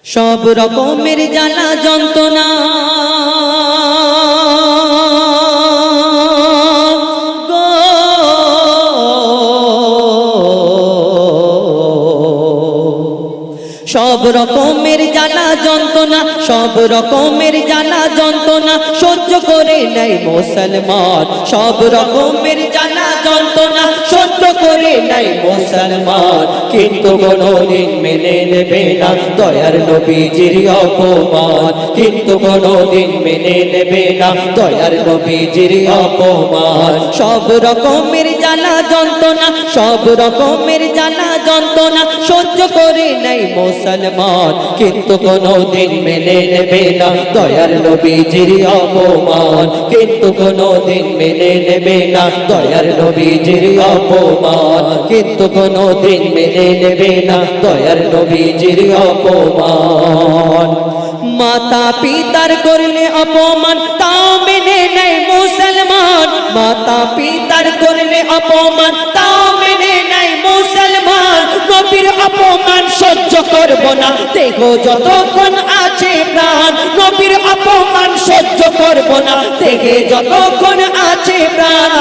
সব রকমের জ্বালা যন্ত্রণা সব রকমের জ্বালা যন্ত্রণা সব রকমের জ্বালা যন্ত্রণা সহ্য করে নেয় মুসলমান সব রকমের জ্বালা যন্ত্রণা সহ্য করে নেয় মুসলমান কিন্তু কোনোদিন মেনে নেবে না দয়ার নবীজির অপমান কিন্তু কোনোদিন মেনে নেবে না দয়ার নবীজির অপমান সব রকমের জ্বালা যন্ত্রণা সব রকমের জ্বালা যন্ত্রণা সহ্য করে নেয় মুসলমান কিন্তু কোনোদিন মেনে নেবে না দয়ার নবীজির অপমান কিন্তু কোনোদিন মেনে নেবে না দয়ার নবীজির অপমান কিন্তু কোনোদিন মেনে নেবে না দয়ার নবীজির অপমান মাতা পিতার করলে অপমান তাও মেনে নেয় মুসলমান মাতা পিতার করলে অপমান তাও মেনে নেয় মুসলমান নবীর অপমান সহ্য করব না দেখো যতক্ষণ আছে প্রাণ নবীর অপমান সহ্য করব না দেখে যতক্ষণ আছে প্রাণ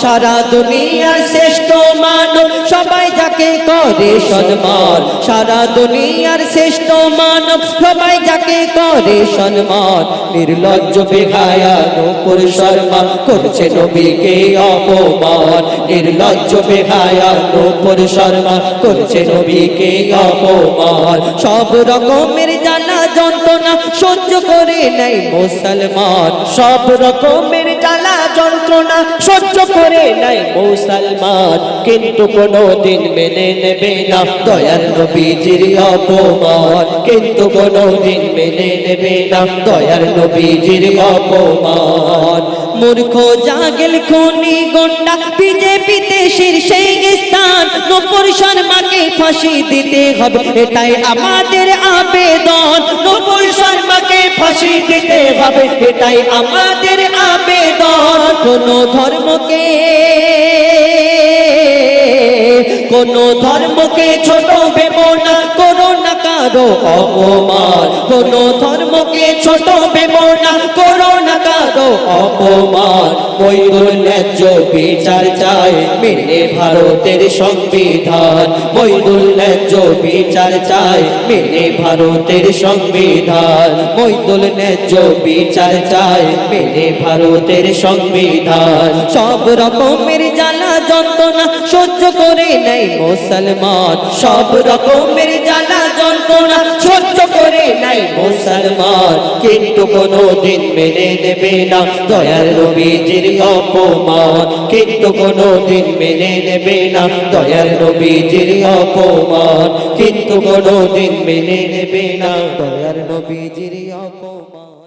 সারা দুনিয়ার শ্রেষ্ঠ মানব সবাই যাকে করে সম্মান সারা দুনিয়ার শ্রেষ্ঠ মানব সবাই যাকে করে সম্মান নির্লজ্জ বেহায়া নূপুর শর্মা করছে নবীকে অপমান নির্লজ্জ বেহায়া নূপুর শর্মা করছে নবীকে অপমান সব রকমের জ্বালা যন্ত্রণা সহ্য করে নেয় মুসলমান সব রকমের জ্বালা যন্ত্রণা সহ্য করে নেয় মুসলমান কিন্তু কোনোদিন মেনে নেবে না দয়ার নবীজির অপমান কিন্তু কোনোদিন মেনে নেবে না দয়ার নবীজির অপমান মূর্খ জাগেল খুনি গন্ডা বিজেপিতে শীর্ষে স্থান নূপুর শর্মাকে ফাঁসি দিতে হবে এটাই আমাদের আবেদন নূপুর শর্মাকে ফাঁসি দিতে হবে এটাই আমাদের আবেদন কোনো ধর্মকে ছোট ভেব না করো না কারো অপমান কোনো ধর্মকে ছোট ভেব না করো না কারো অপমান মৈদুল ন্যায্য বিচার চাই মেনে ভারতের সংবিধান মৈদুল ন্যায্য বিচার চাই মেনে ভারতের সংবিধান মৈদুল ন্যায্য বিচার চাই মেনে ভারতের সংবিধান সব রকমের জ্বালা যন্ত্রণা সহ্য করে নেয় মুসলমান সব রকমের জ্বালা যন্ত্রণা সহ্য করে নেয় মুসলমান কিন্তু কোনোদিন মেনে নেবে না দয়ার নবীজির অপমান কিন্তু কোনোদিন মেনে নেবে না দয়ার নবীজির অপমান কিন্তু কোনোদিন মেনে নেবে না দয়ার নবীজির অপমান।